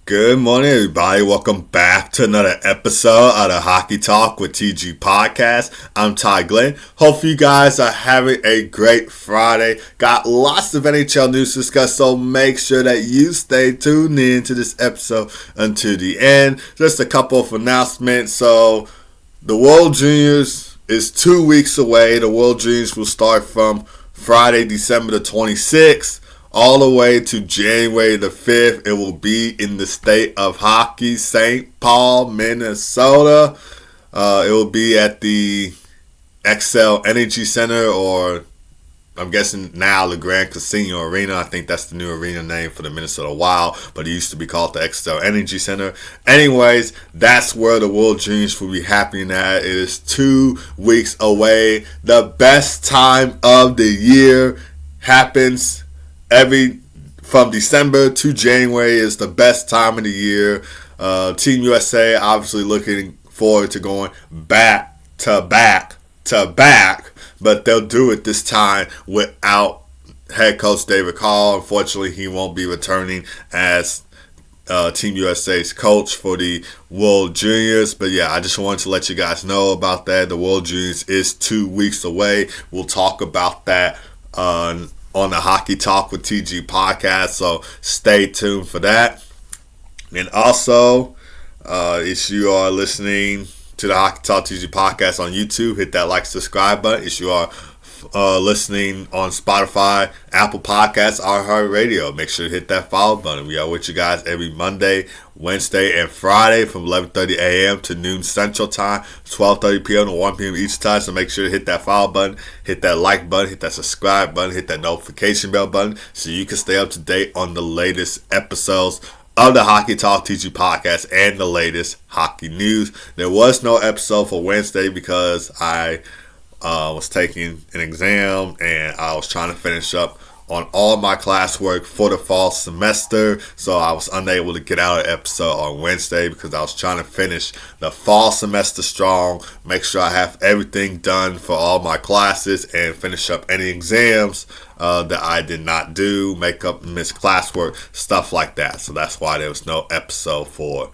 Good morning, everybody. Welcome back to another episode of the Hockey Talk with TG Podcast. I'm Ty Glenn. Hope you guys are having a great Friday. Got lots of NHL news to discuss, so make sure that you stay tuned in to this episode until the end. Just a couple of announcements. So, the World Juniors is 2 weeks away. The World Juniors will start from Friday, December the 26th. All the way to January the 5th. It will be in the state of hockey, St. Paul, Minnesota. It will be at the XL Energy Center, or I'm guessing now the Grand Casino Arena. I think that's the new arena name for the Minnesota Wild, but it used to be called the XL Energy Center. Anyways, that's where the World Juniors will be happening at. It is 2 weeks away. The best time of the year happens from December to January is the best time of the year. Team USA obviously looking forward to going back to back to back, but they'll do it this time without head coach David Carl. Unfortunately, he won't be returning as Team USA's coach for the World Juniors. But yeah, I just wanted to let you guys know about that. The World Juniors is 2 weeks away. We'll talk about that on the Hockey Talk with TG Podcast, so stay tuned for that. And also, if you are listening to the Hockey Talk TG Podcast on YouTube, hit that like, subscribe button. If you are listening on Spotify, Apple Podcasts, iHeartRadio, make sure to hit that follow button. We are with you guys every Monday, Wednesday, and Friday from 11:30 a.m. to noon Central Time, 12:30 p.m. to 1 p.m. each time. So make sure to hit that follow button, hit that like button, hit that subscribe button, hit that notification bell button so you can stay up to date on the latest episodes of the Hockey Talk TG Podcast and the latest hockey news. There was no episode for Wednesday because I was taking an exam and I was trying to finish up on all my classwork for the fall semester, so I was unable to get out an episode on Wednesday because I was trying to finish the fall semester strong, make sure I have everything done for all my classes, and finish up any exams that I did not do, make up missed classwork, stuff like that. So that's why there was no episode for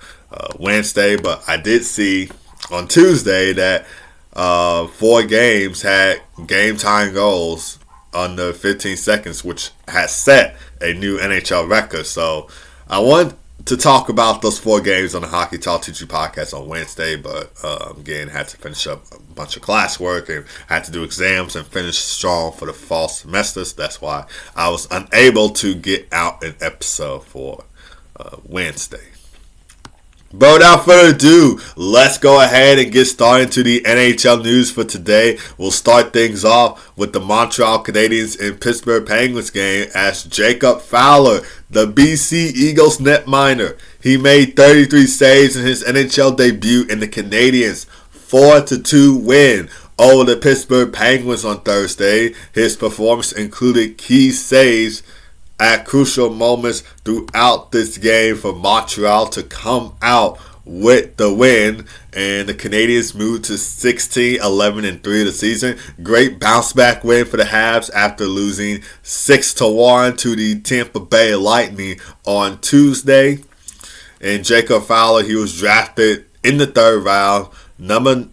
Wednesday. But I did see on Tuesday that 4 games had game-tying goals under 15 seconds, which has set a new NHL record. So I want to talk about those 4 games on the Hockey Talk TG Podcast on Wednesday, but again, had to finish up a bunch of classwork and had to do exams and finish strong for the fall semester. So that's why I was unable to get out an episode for Wednesday. But without further ado, let's go ahead and get started to the NHL news for today. We'll start things off with the Montreal Canadiens and Pittsburgh Penguins game as Jacob Fowler, the BC Eagles netminder, he made 33 saves in his NHL debut in the Canadiens' 4-2 win over the Pittsburgh Penguins on Thursday. His performance included key saves at crucial moments throughout this game for Montreal to come out with the win, and the Canadiens moved to 16-11-3 the season. Great bounce back win for the Habs after losing 6-1 to the Tampa Bay Lightning on Tuesday. And Jacob Fowler, he was drafted in the 3rd round, number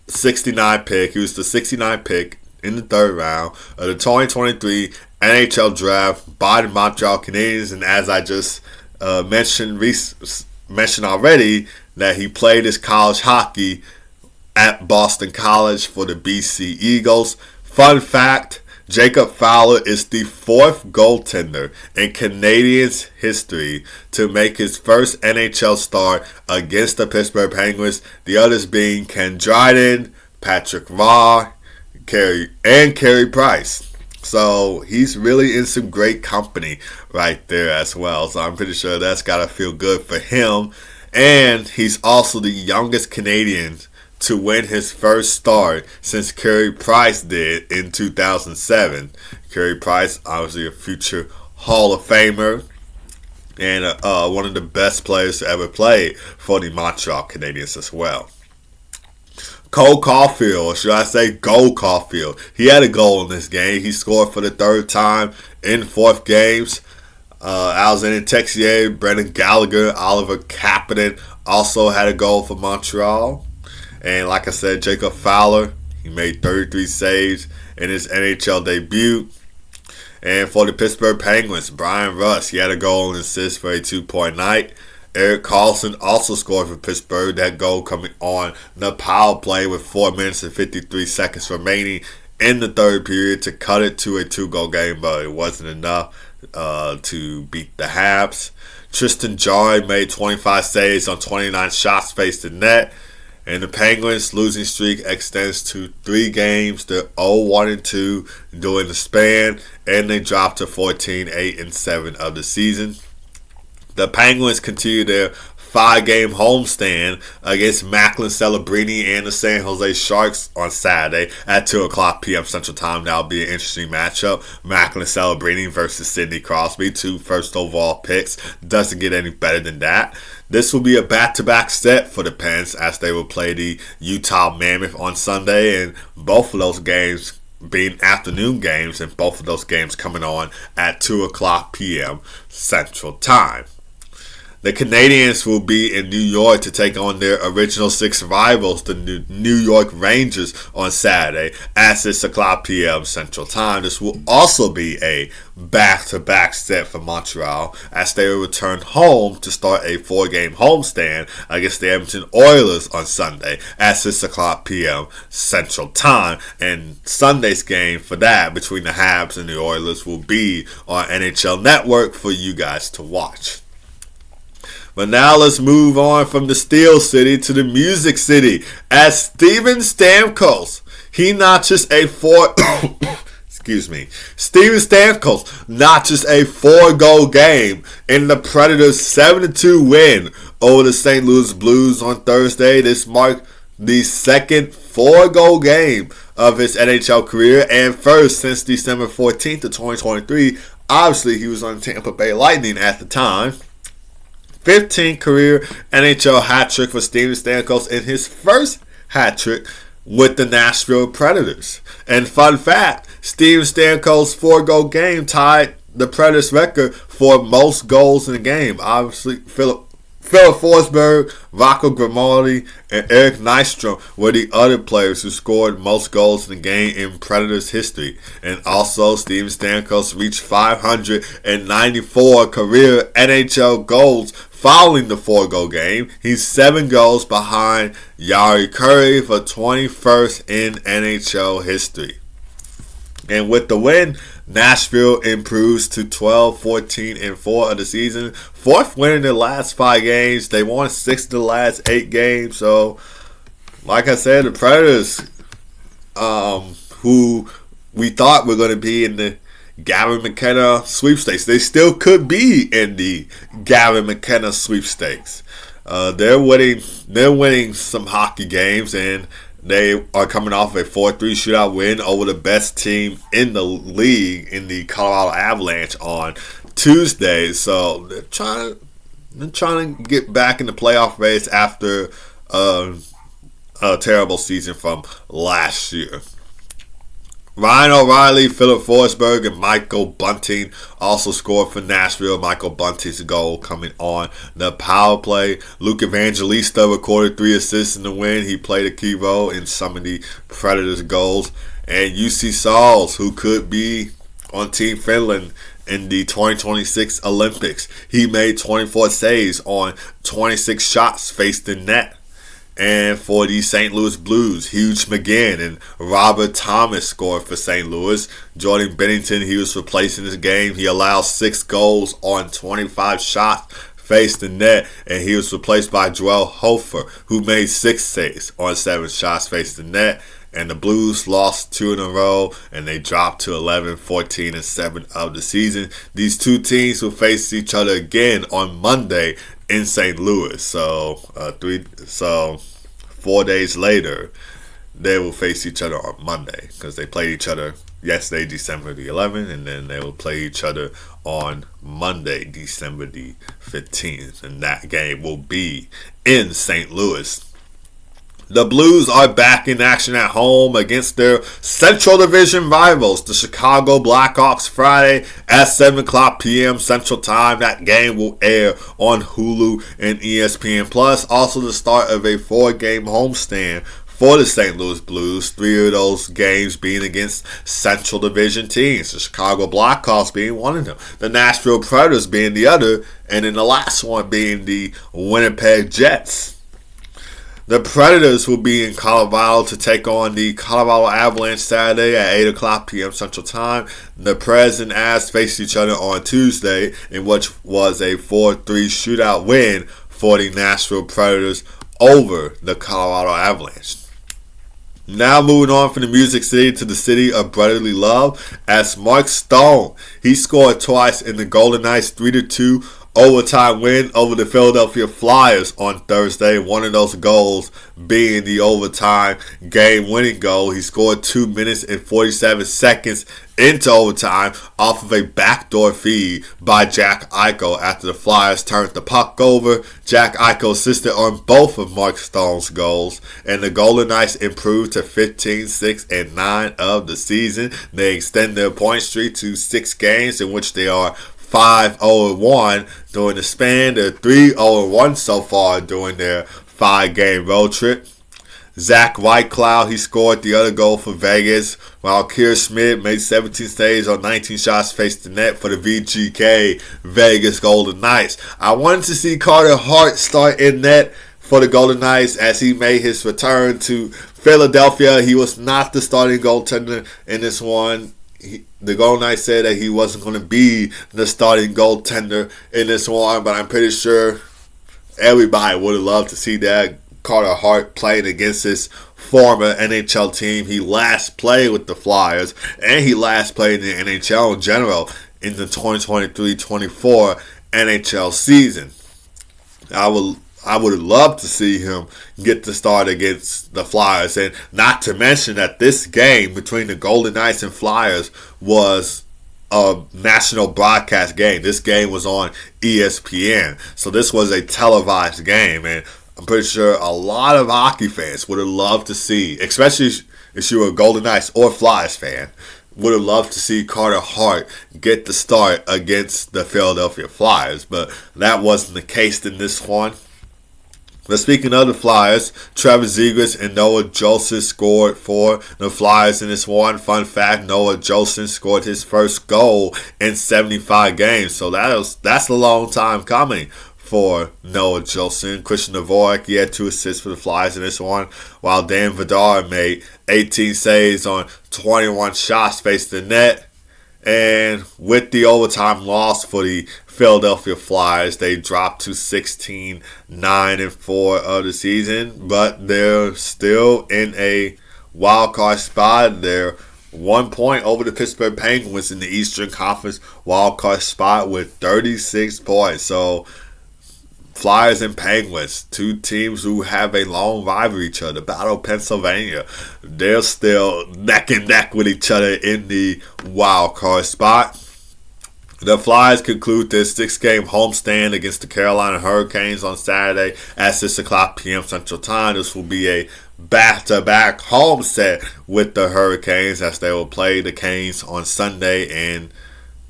69 pick. He was the 69 pick in the 3rd round of the 2023 NHL draft by the Montreal Canadiens, and as I just mentioned already, that he played his college hockey at Boston College for the BC Eagles. Fun fact, Jacob Fowler is the 4th goaltender in Canadiens history to make his first NHL start against the Pittsburgh Penguins, the others being Ken Dryden, Patrick Roy, Carey Price. So he's really in some great company right there as well. So I'm pretty sure that's got to feel good for him. And he's also the youngest Canadian to win his first start since Carey Price did in 2007. Carey Price, obviously a future Hall of Famer and one of the best players to ever play for the Montreal Canadiens as well. Cole Caulfield, or should I say Gold Caulfield, he had a goal in this game. He scored for the 3rd time in 4 games. Alexander Texier, Brendan Gallagher, Oliver Kapanen also had a goal for Montreal. And like I said, Jacob Fowler, he made 33 saves in his NHL debut. And for the Pittsburgh Penguins, Brian Rust, he had a goal and assist for a 2-point night. Erik Karlsson also scored for Pittsburgh, that goal coming on the power play with 4 minutes and 53 seconds remaining in the third period to cut it to a 2-goal game, but it wasn't enough to beat the Habs. Tristan Jarry made 25 saves on 29 shots faced in net. And the Penguins' losing streak extends to 3 games. They're 0-1-2 during the span, and they dropped to 14-8-7 of the season. The Penguins continue their 5-game homestand against Macklin Celebrini and the San Jose Sharks on Saturday at 2 o'clock p.m. Central Time. That'll be an interesting matchup. Macklin Celebrini versus Sidney Crosby, 2 first overall picks. Doesn't get any better than that. This will be a back-to-back set for the Pens as they will play the Utah Mammoth on Sunday, and both of those games being afternoon games, and both of those games coming on at 2 o'clock p.m. Central Time. The Canadiens will be in New York to take on their original 6 rivals, the New York Rangers, on Saturday at 6 o'clock p.m. Central Time. This will also be a back-to-back set for Montreal as they will return home to start a 4-game homestand against the Edmonton Oilers on Sunday at 6 o'clock p.m. Central Time. And Sunday's game for that between the Habs and the Oilers will be on NHL Network for you guys to watch. But now let's move on from the Steel City to the Music City as Steven Stamkos, he notches a Steven Stamkos notches a 4-goal game in the Predators' 7-2 win over the St. Louis Blues on Thursday. This marked the second 4-goal game of his NHL career and first since December 14th of 2023. Obviously, he was on Tampa Bay Lightning at the time. 15th career NHL hat trick for Steven Stamkos in his first hat trick with the Nashville Predators. And fun fact, Steven Stamkos' 4-goal game tied the Predators record for most goals in a game. Obviously, Philip Forsberg, Rocco Grimaldi, and Eric Nystrom were the other players who scored most goals in the game in Predators history. And also, Steven Stamkos reached 594 career NHL goals following the 4-goal game. He's 7 goals behind Jari Kurri for 21st in NHL history. And with the win, Nashville improves to 12-14-4 of the season. 4th win in the last 5 games. They won 6 of the last 8 games. So, like I said, the Predators, who we thought were going to be in the Gavin McKenna sweepstakes, they still could be in the Gavin McKenna sweepstakes. They're winning some hockey games, and they are coming off a 4-3 shootout win over the best team in the league, in the Colorado Avalanche, on Tuesday. So they're trying to get back in the playoff race after a terrible season from last year. Ryan O'Reilly, Philip Forsberg, and Michael Bunting also scored for Nashville. Michael Bunting's goal coming on the power play. Luke Evangelista recorded 3 assists in the win. He played a key role in some of the Predators' goals. And UC Saros, who could be on Team Finland in the 2026 Olympics. He made 24 saves on 26 shots faced in net. And for the St. Louis Blues, Hugh McGinn and Robert Thomas scored for St. Louis. Jordan Bennington, he was replacing this game. He allowed 6 goals on 25 shots faced in net, and he was replaced by Joel Hofer, who made 6 saves on 7 shots faced in net. And the Blues lost 2 in a row, and they dropped to 11-14-7 of the season. These 2 teams will face each other again on Monday in St. Louis. So 4 days later, they will face each other on Monday because they played each other yesterday, December the 11th, and then they will play each other on Monday, December the 15th, and that game will be in St. Louis. The Blues are back in action at home against their Central Division rivals, the Chicago Blackhawks, Friday at 7 o'clock p.m. Central Time. That game will air on Hulu and ESPN+. Also the start of a 4-game homestand for the St. Louis Blues, 3 of those games being against Central Division teams, the Chicago Blackhawks being one of them, the Nashville Predators being the other, and then the last one being the Winnipeg Jets. The Predators will be in Colorado to take on the Colorado Avalanche Saturday at 8 o'clock p.m. Central Time. The Preds and Avs faced each other on Tuesday, in which was a 4-3 shootout win for the Nashville Predators over the Colorado Avalanche. Now moving on from the Music City to the city of brotherly love, as Mark Stone, he scored twice in the Golden Knights 3-2 overtime win over the Philadelphia Flyers on Thursday. One of those goals being the overtime game-winning goal. He scored 2 minutes and 47 seconds into overtime off of a backdoor feed by Jack Eichel after the Flyers turned the puck over. Jack Eichel assisted on both of Mark Stone's goals, and the Golden Knights improved to 15-6-9 of the season. They extend their point streak to 6 games, in which they are 5-0-1 during the span. They're 3-0-1 so far during their 5-game road trip. Zach Whitecloud, he scored the other goal for Vegas, while Keir Smith made 17 saves on 19 shots faced the net for the VGK Vegas Golden Knights. I wanted to see Carter Hart start in net for the Golden Knights as he made his return to Philadelphia. He was not the starting goaltender in this one. The Golden Knights said that he wasn't going to be the starting goaltender in this one, but I'm pretty sure everybody would have loved to see that. Carter Hart playing against his former NHL team. He last played with the Flyers, and he last played in the NHL in general in the 2023-24 NHL season. I would have loved to see him get the start against the Flyers. And not to mention that this game between the Golden Knights and Flyers was a national broadcast game. This game was on ESPN. So this was a televised game. And I'm pretty sure a lot of hockey fans would have loved to see, especially if you were a Golden Knights or Flyers fan, would have loved to see Carter Hart get the start against the Philadelphia Flyers. But that wasn't the case in this one. But speaking of the Flyers, Travis Zegras and Noah Jolson scored for the Flyers in this one. Fun fact, Noah Jolson scored his first goal in 75 games. So that's a long time coming for Noah Jolson. Christian Dvorak, he had 2 assists for the Flyers in this one, while Dan Vidar made 18 saves on 21 shots faced the net. And with the overtime loss for the Philadelphia Flyers, they dropped to 16-9-4 of the season, but they're still in a wild card spot. They're 1 point over the Pittsburgh Penguins in the Eastern Conference wild card spot with 36 points. So Flyers and Penguins, 2 teams who have a long rivalry each other. Battle of Pennsylvania. They're still neck and neck with each other in the wild card spot. The Flyers conclude their 6-game homestand against the Carolina Hurricanes on Saturday at 6 o'clock p.m. Central Time. This will be a back-to-back home set with the Hurricanes, as they will play the Canes on Sunday in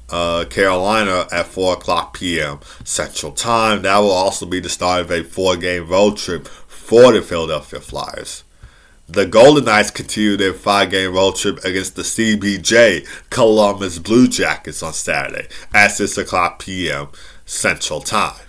Carolina at 4 o'clock p.m. Central Time. That will also be the start of a 4-game road trip for the Philadelphia Flyers. The Golden Knights continue their 5-game road trip against the CBJ Columbus Blue Jackets on Saturday at 6 o'clock p.m. Central Time.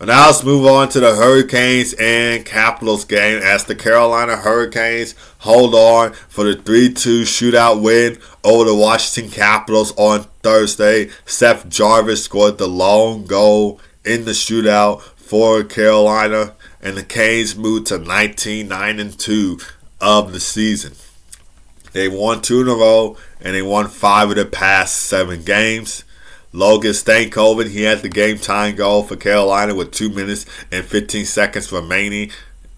Now let's move on to the Hurricanes and Capitals game, as the Carolina Hurricanes hold on for the 3-2 shootout win over the Washington Capitals on Thursday. Seth Jarvis scored the lone goal in the shootout for Carolina, and the Canes moved to 19-9-2 of the season. They won 2 in a row, and they won 5 of the past 7 games. Logan Stankoven, he had the game-tying goal for Carolina with 2 minutes and 15 seconds remaining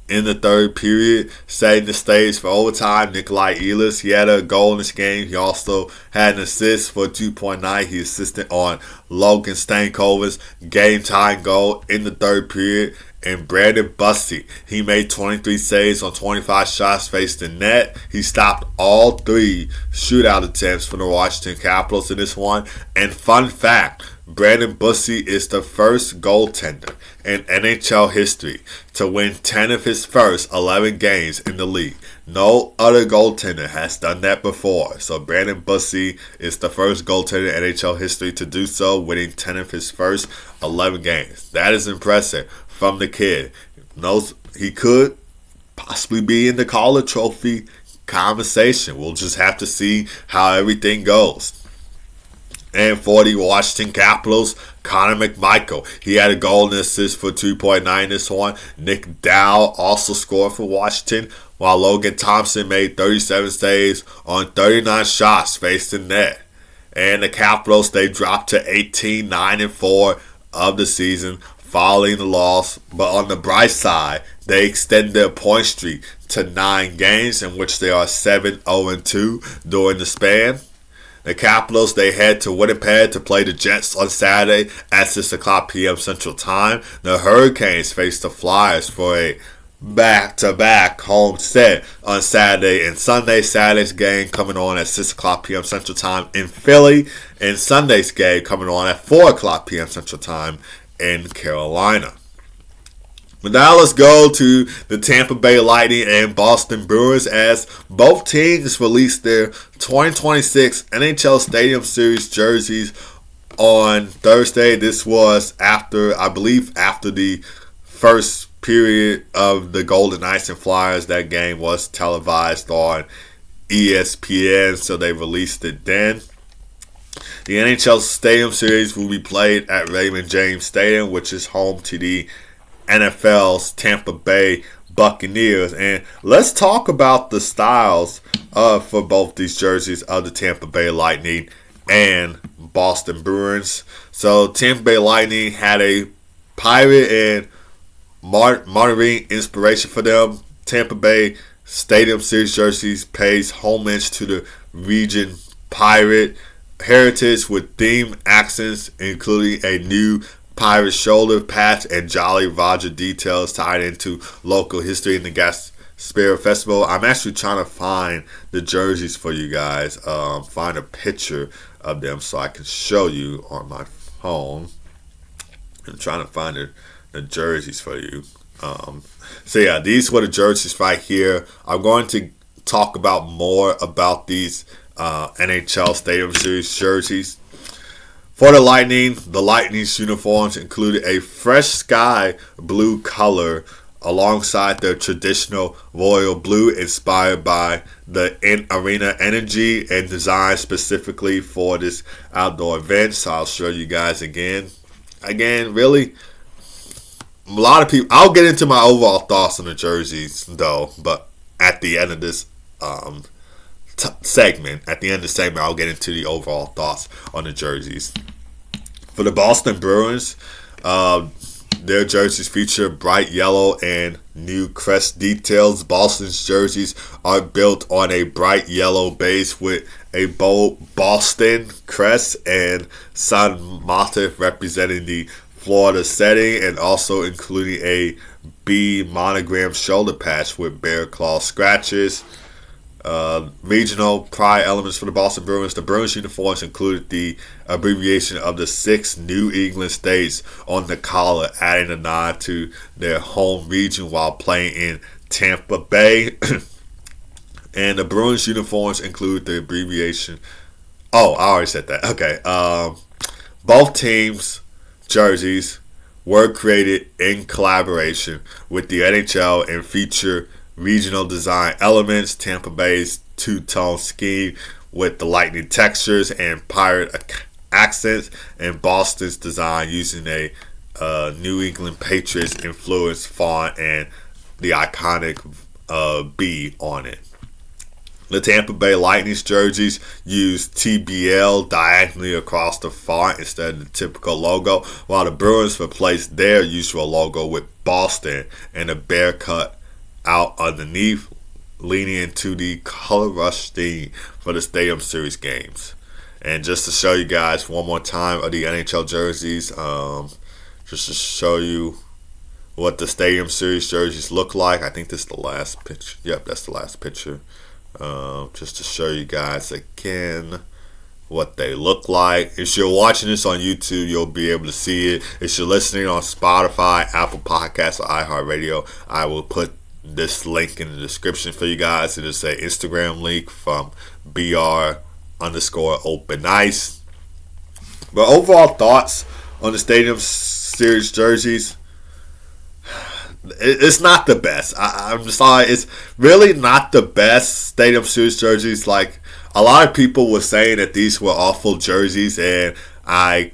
in the third period, setting the stage for overtime. Nikolai Ehlers, he had a goal in this game. He also had an assist for 2.9. He assisted on Logan Stankover's game-tying goal in the third period. And Brandon Busty, he made 23 saves on 25 shots faced in net. He stopped all 3 shootout attempts for the Washington Capitals in this one. And fun fact, Brandon Busty is the first goaltender in NHL history to win 10 of his first 11 games in the league. No other goaltender has done that before. So Brandon Busty is the first goaltender in NHL history to do so, winning 10 of his first 11 games. That is impressive from the kid. Knows he could possibly be in the Calder Trophy conversation. We'll just have to see how everything goes. And for the Washington Capitals, Connor McMichael, he had a goal and assist for 2.9 this one. Nick Dow also scored for Washington, while Logan Thompson made 37 saves on 39 shots faced in net. And the Capitals, they dropped to 18-9-4 of the season following the loss. But on the bright side, they extended their point streak to 9 games, in which they are 7-0-2 during the span. The Capitals, they head to Winnipeg to play the Jets on Saturday at 6 o'clock p.m. Central Time. The Hurricanes face the Flyers for a back-to-back home set on Saturday and Sunday. Saturday's game coming on at 6 o'clock p.m. Central Time in Philly, and Sunday's game coming on at 4 o'clock p.m. Central Time in Carolina. But now let's go to the Tampa Bay Lightning and Boston Bruins, as both teams released their 2026 NHL Stadium Series jerseys on Thursday. This was after the first period of the Golden Knights and Flyers. That game was televised on ESPN, so they released it then. The NHL Stadium Series will be played at Raymond James Stadium, which is home to the NFL's Tampa Bay Buccaneers. And let's talk about the styles for both these jerseys of the Tampa Bay Lightning and Boston Bruins. So Tampa Bay Lightning had a pirate and marine inspiration for them. Tampa Bay Stadium Series jerseys pays homage to the region pirate heritage with theme accents, including a new pirate shoulder patch and Jolly Roger details tied into local history in the Gas Spirit Festival. I'm actually trying to find the jerseys for you guys, find a picture of them so I can show you on my phone. I'm trying to find the jerseys for you. So yeah, these were the jerseys right here. I'm going to talk about more about these NHL Stadium Series jerseys. For the Lightning's uniforms included a fresh sky blue color alongside their traditional royal blue, inspired by the in-arena energy and designed specifically for this outdoor event. So I'll show you guys again. Really, a lot of people, I'll get into my overall thoughts on the jerseys though, but at the end of this segment, I'll get into the overall thoughts on the jerseys. For the Boston Bruins, their jerseys feature bright yellow and new crest details. Boston's jerseys are built on a bright yellow base with a bold Boston crest and sun motif representing the Florida setting, and also including a B monogram shoulder patch with bear claw scratches. Regional pride elements for the Boston Bruins. The Bruins uniforms included the abbreviation of the 6 New England states on the collar, adding a nod to their home region while playing in Tampa Bay. And the Bruins uniforms include the abbreviation. Oh, I already said that. Okay. Both teams' jerseys were created in collaboration with the NHL and feature regional design elements. Tampa Bay's two-tone scheme with the Lightning textures and pirate accents, and Boston's design using a New England Patriots influenced font and the iconic B on it. The Tampa Bay Lightning's jerseys use TBL diagonally across the font instead of the typical logo, while the Bruins replaced their usual logo with Boston and a bear cut out underneath, leaning into the color rush theme for the Stadium Series games. And just to show you guys one more time of the NHL jerseys, just to show you what the Stadium Series jerseys look like. I think this is the last picture. Yep, that's the last picture. Just to show you guys again what they look like. If you're watching this on YouTube, you'll be able to see it. If you're listening on Spotify, Apple Podcasts, or iHeartRadio, I will put this link in the description for you guys. It is an Instagram link from BR_Open Ice. But overall thoughts on the Stadium Series jerseys, it's not the best. I'm sorry, it's really not the best Stadium Series jerseys. Like, a lot of people were saying that these were awful jerseys, and I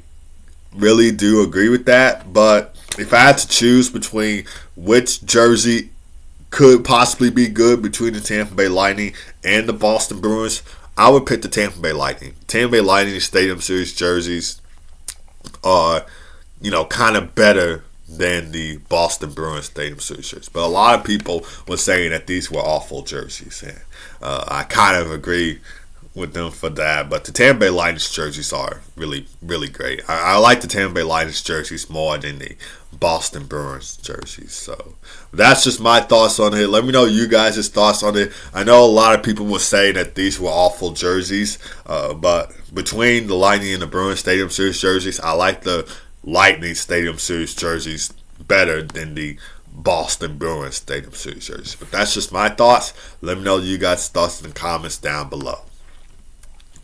really do agree with that. But if I had to choose between which jersey could possibly be good between the Tampa Bay Lightning and the Boston Bruins, I would pick the Tampa Bay Lightning. Tampa Bay Lightning Stadium Series jerseys are, kind of better than the Boston Bruins Stadium Series jerseys. But a lot of people were saying that these were awful jerseys, and I kind of agree with them for that. But the Tampa Bay Lightning jerseys are really, really great. I like the Tampa Bay Lightning jerseys more than the Boston Bruins jerseys. So that's just my thoughts on it. Let me know you guys' thoughts on it. I know a lot of people were saying that these were awful jerseys, but between the Lightning and the Bruins Stadium Series jerseys, I like the Lightning Stadium Series jerseys better than the Boston Bruins Stadium Series jerseys. But that's just my thoughts. Let me know you guys' thoughts in the comments down below.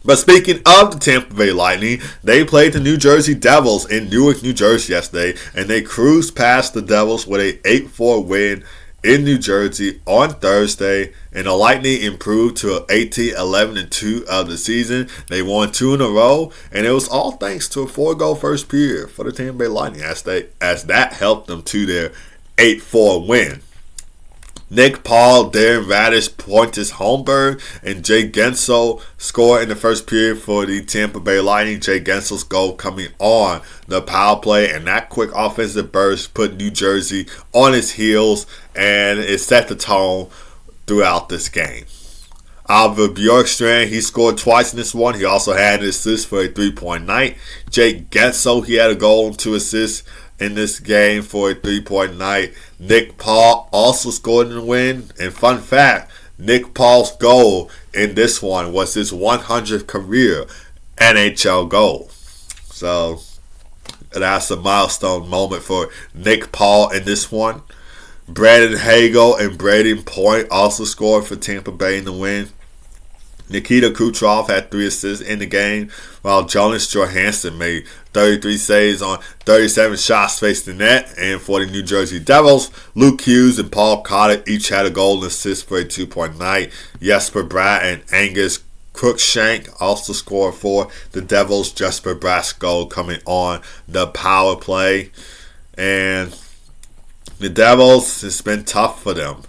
But speaking of the Tampa Bay Lightning, they played the New Jersey Devils in Newark, New Jersey yesterday, and they cruised past the Devils with a 8-4 win in New Jersey on Thursday, and the Lightning improved to 18-11-2 of the season. They won 2 in a row, and it was all thanks to a 4-goal first period for the Tampa Bay Lightning as that helped them to their 8-4 win. Nick Paul, Darren Radish, Pontus Holmberg, and Jay Gensel scored in the first period for the Tampa Bay Lightning. Jay Gensel's goal coming on the power play, and that quick offensive burst put New Jersey on its heels, and it set the tone throughout this game. Oliver Bjorkstrand, he scored twice in this one. He also had an assist for a 3-point night. Jay Gensel, he had a goal and 2 assists in this game for a 3-point night. Nick Paul also scored in the win. And fun fact, Nick Paul's goal in this one was his 100th career NHL goal. So that's a milestone moment for Nick Paul in this one. Brandon Hagel and Braden Point also scored for Tampa Bay in the win. Nikita Kucherov had 3 assists in the game, while Jonas Johansson made 33 saves on 37 shots faced the net. And for the New Jersey Devils, Luke Hughes and Paul Cotter each had a goal and assist for a 2-point night. Jesper Bratt and Angus Cruikshank also scored for the Devils. Jesper Bratt's goal coming on the power play. And the Devils, it's been tough for them.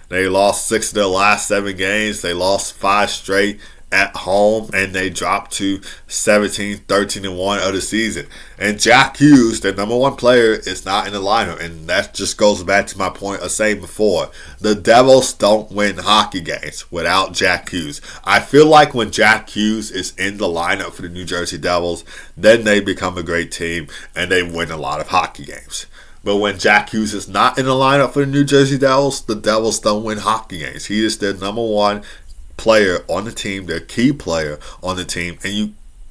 They lost 6 of their last 7 games. They lost 5 straight at home, and they dropped to 17-13-1 of the season. And Jack Hughes, their number 1 player, is not in the lineup, and that just goes back to my point of saying before. The Devils don't win hockey games without Jack Hughes. I feel like when Jack Hughes is in the lineup for the New Jersey Devils, then they become a great team, and they win a lot of hockey games. But when Jack Hughes is not in the lineup for the New Jersey Devils, the Devils don't win hockey games. He is their number 1 player on the team, their key player on the team.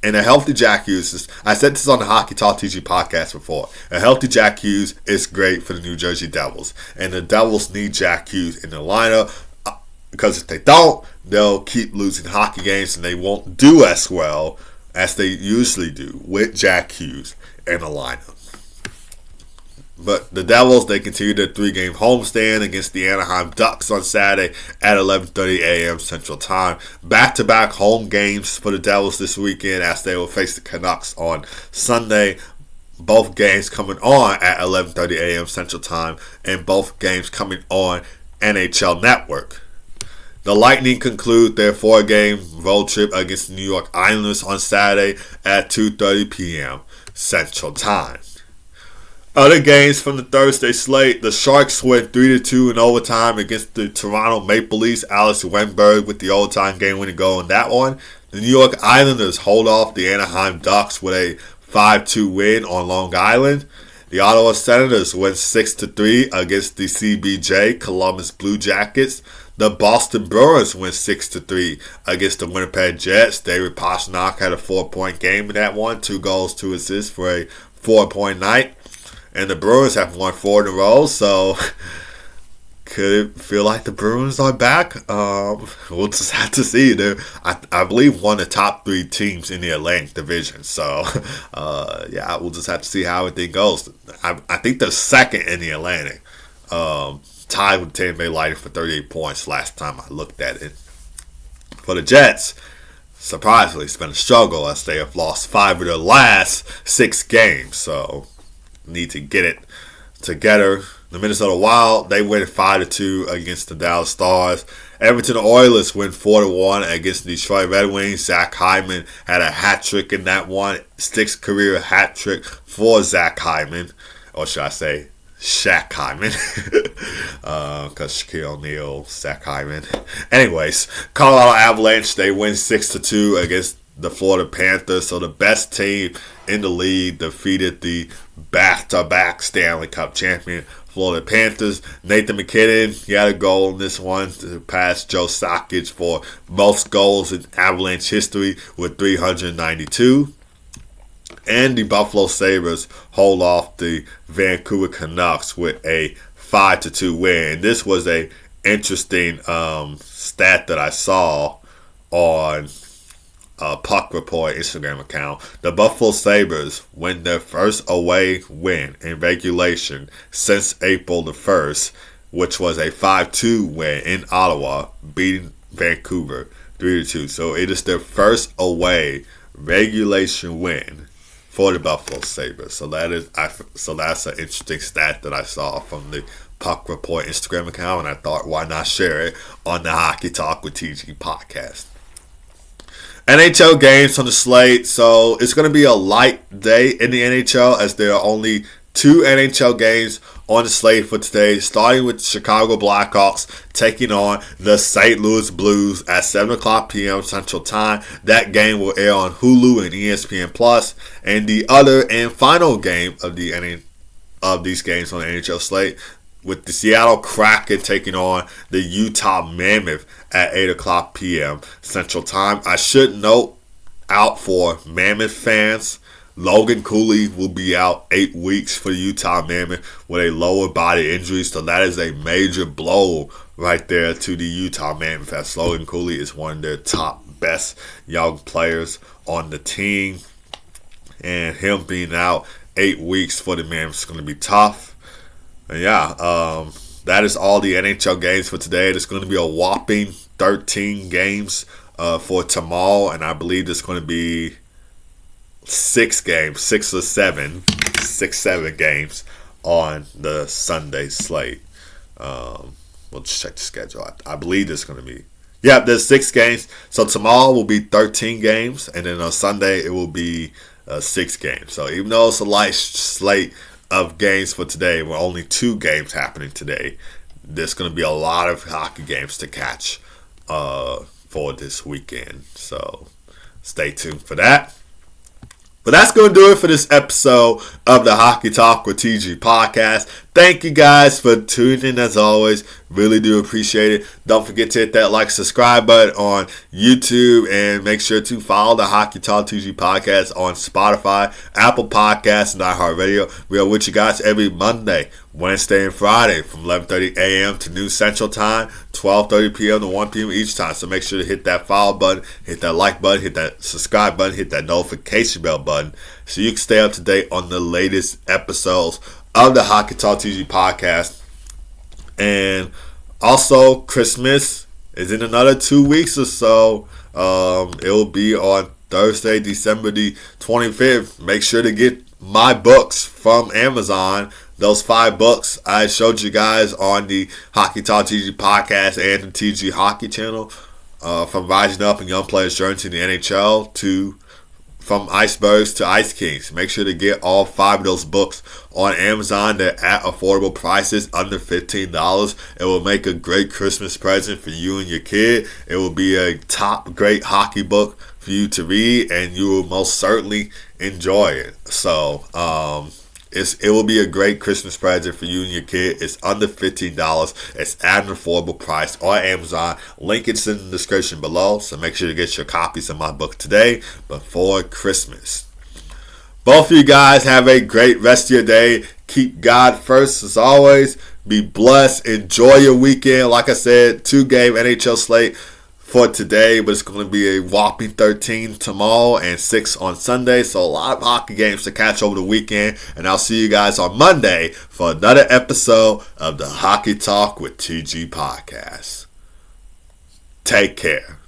And a healthy Jack Hughes, I said this on the Hockey Talk TG podcast before, a healthy Jack Hughes is great for the New Jersey Devils. And the Devils need Jack Hughes in the lineup, because if they don't, they'll keep losing hockey games and they won't do as well as they usually do with Jack Hughes in the lineup. But the Devils, they continue their 3-game homestand against the Anaheim Ducks on Saturday at 11:30 a.m. Central Time. Back-to-back home games for the Devils this weekend as they will face the Canucks on Sunday. Both games coming on at 11:30 a.m. Central Time, and both games coming on NHL Network. The Lightning conclude their 4-game road trip against the New York Islanders on Saturday at 2:30 p.m. Central Time. Other games from the Thursday slate, the Sharks went 3-2 in overtime against the Toronto Maple Leafs. Alex Wenberg with the overtime game-winning goal in that one. The New York Islanders hold off the Anaheim Ducks with a 5-2 win on Long Island. The Ottawa Senators went 6-3 against the CBJ Columbus Blue Jackets. The Boston Bruins went 6-3 against the Winnipeg Jets. David Pastrnak had a 4-point game in that one. 2 goals, 2 assists for a 4-point night. And the Bruins have won 4 in a row, so could it feel like the Bruins are back? We'll just have to see. They're, I believe, one of the top 3 teams in the Atlantic Division. So, yeah, we'll just have to see how everything goes. I think they're second in the Atlantic. Tied with Tampa Bay Lightning for 38 points last time I looked at it. For the Jets, surprisingly, it's been a struggle as they have lost 5 of their last 6 games. So, need to get it together. The Minnesota Wild, they win 5-2 against the Dallas Stars. Everton Oilers win 4-1 against the Detroit Red Wings. Zach Hyman had a hat trick in that one. 6th career hat trick for Zach Hyman. Or should I say, Shaq Hyman. Because Shaquille O'Neal, Zach Hyman. Anyways, Colorado Avalanche, they win 6-2 against the Florida Panthers. So the best team in the league defeated the back-to-back Stanley Cup champion Florida Panthers. Nathan McKinnon, he had a goal in this one to pass Joe Sakic for most goals in Avalanche history with 392. And the Buffalo Sabres hold off the Vancouver Canucks with a 5-2 win. This was a interesting stat that I saw on Puck Report Instagram account. The Buffalo Sabres win their first away win in regulation since April the 1st, which was a 5-2 win in Ottawa, beating Vancouver 3-2. So it is their first away regulation win for the Buffalo Sabres. So that's an interesting stat that I saw from the Puck Report Instagram account, and I thought, why not share it on the Hockey Talk with TG podcast. NHL games on the slate. So it's going to be a light day in the NHL as there are only 2 NHL games on the slate for today, starting with Chicago Blackhawks taking on the St. Louis Blues at 7 o'clock p.m. Central Time. That game will air on Hulu and ESPN Plus. And the other and final game of these games on the NHL slate, with the Seattle Kraken taking on the Utah Mammoth at 8 o'clock p.m. Central Time. I should note, out for Mammoth fans, Logan Cooley will be out 8 weeks for the Utah Mammoth with a lower body injury. So that is a major blow right there to the Utah Mammoth, as Logan Cooley is one of their top best young players on the team. And him being out 8 weeks for the Mammoth is going to be tough. And yeah, that is all the NHL games for today. There's going to be a whopping 13 games for tomorrow, and I believe there's going to be 6 games, 6 or 7 games on the Sunday slate. We'll just check the schedule. I believe there's going to be, there's 6 games. So tomorrow will be 13 games, and then on Sunday it will be 6 games. So even though it's a light slate of games for today, with only 2 games happening today, there's going to be a lot of hockey games to catch for this weekend. So stay tuned for that. But that's going to do it for this episode of the Hockey Talk with TG podcast. Thank you guys for tuning in as always. Really do appreciate it. Don't forget to hit that like, subscribe button on YouTube, and make sure to follow the Hockey Talk TG podcast on Spotify, Apple Podcasts, and iHeartRadio. We are with you guys every Monday, Wednesday, and Friday from 11:30 a.m. to noon Central Time, 12:30 p.m. to 1 p.m. each time. So make sure to hit that follow button, hit that like button, hit that subscribe button, hit that notification bell button so you can stay up to date on the latest episodes of the Hockey Talk TG podcast. And also, Christmas is in another 2 weeks or so. It will be on Thursday, December the 25th. Make sure to get my books from Amazon. Those 5 books I showed you guys on the Hockey Talk TG podcast and the TG Hockey channel, from Rising Up and Young Players' Journey to the NHL to From Icebergs to Ice Kings. Make sure to get all 5 of those books on Amazon. They're at affordable prices, under $15. It will make a great Christmas present for you and your kid. It will be a top great hockey book for you to read, and you will most certainly enjoy it. So, it will be a great Christmas present for you and your kid. It's under $15. It's at an affordable price on Amazon. Link is in the description below. So make sure to get your copies of my book today before Christmas. Both of you guys have a great rest of your day. Keep God first as always. Be blessed. Enjoy your weekend. Like I said, 2-game NHL slate for today, but it's going to be a whopping 13 tomorrow and 6 on Sunday. So a lot of hockey games to catch over the weekend. And I'll see you guys on Monday for another episode of the Hockey Talk with TG podcast. Take care.